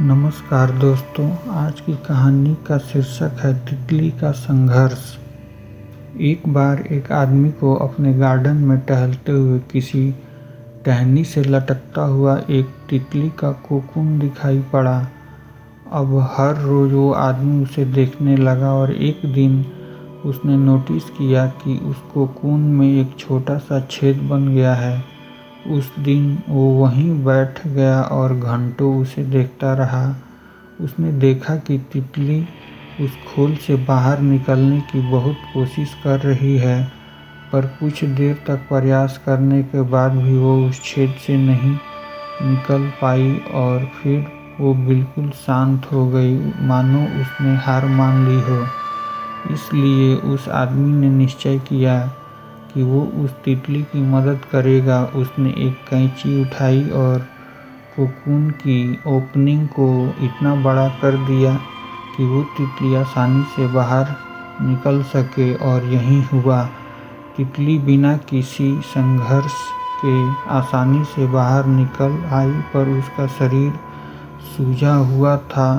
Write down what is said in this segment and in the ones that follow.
नमस्कार दोस्तों, आज की कहानी का शीर्षक है तितली का संघर्ष। एक बार एक आदमी को अपने गार्डन में टहलते हुए किसी टहनी से लटकता हुआ एक तितली का कोकून दिखाई पड़ा। अब हर रोज वो आदमी उसे देखने लगा और एक दिन उसने नोटिस किया कि उस कोकून में एक छोटा सा छेद बन गया है। उस दिन वो वहीं बैठ गया और घंटों उसे देखता रहा। उसने देखा कि तितली उस खोल से बाहर निकलने की बहुत कोशिश कर रही है, पर कुछ देर तक प्रयास करने के बाद भी वो उस छेद से नहीं निकल पाई और फिर वो बिल्कुल शांत हो गई, मानो उसने हार मान ली हो। इसलिए उस आदमी ने निश्चय किया कि वो उस तितली की मदद करेगा। उसने एक कैंची उठाई और कोकून की ओपनिंग को इतना बड़ा कर दिया कि वो तितली आसानी से बाहर निकल सके, और यही हुआ। तितली बिना किसी संघर्ष के आसानी से बाहर निकल आई, पर उसका शरीर सूजा हुआ था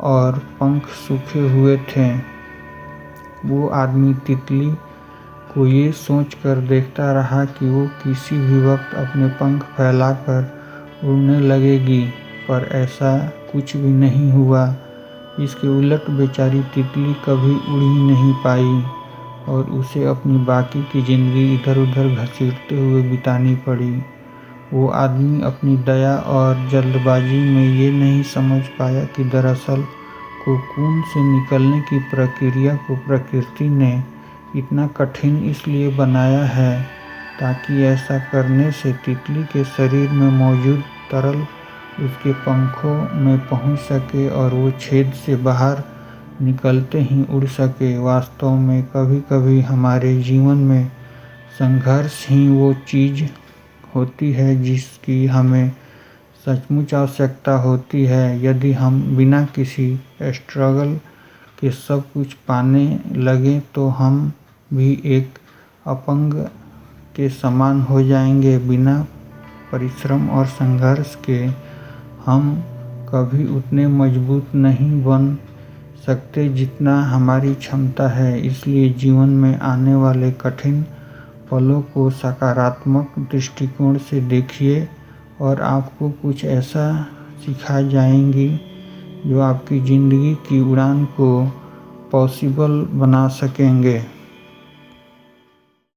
और पंख सूखे हुए थे। वो आदमी तितली को ये सोचकर देखता रहा कि वो किसी भी वक्त अपने पंख फैलाकर उड़ने लगेगी, पर ऐसा कुछ भी नहीं हुआ। इसके उलट बेचारी तितली कभी उड़ ही नहीं पाई और उसे अपनी बाकी की जिंदगी इधर उधर घसीटते हुए बितानी पड़ी। वो आदमी अपनी दया और जल्दबाजी में ये नहीं समझ पाया कि दरअसल कोकून से निकलने की प्रक्रिया को प्रकृति ने इतना कठिन इसलिए बनाया है ताकि ऐसा करने से तितली के शरीर में मौजूद तरल उसके पंखों में पहुंच सके और वो छेद से बाहर निकलते ही उड़ सके। वास्तव में कभी कभी हमारे जीवन में संघर्ष ही वो चीज़ होती है जिसकी हमें सचमुच आवश्यकता होती है। यदि हम बिना किसी स्ट्रगल के सब कुछ पाने लगें तो हम भी एक अपंग के समान हो जाएंगे। बिना परिश्रम और संघर्ष के हम कभी उतने मजबूत नहीं बन सकते जितना हमारी क्षमता है। इसलिए जीवन में आने वाले कठिन पलों को सकारात्मक दृष्टिकोण से देखिए और आपको कुछ ऐसा सिखा जाएंगी जो आपकी ज़िंदगी की उड़ान को पॉसिबल बना सकेंगे।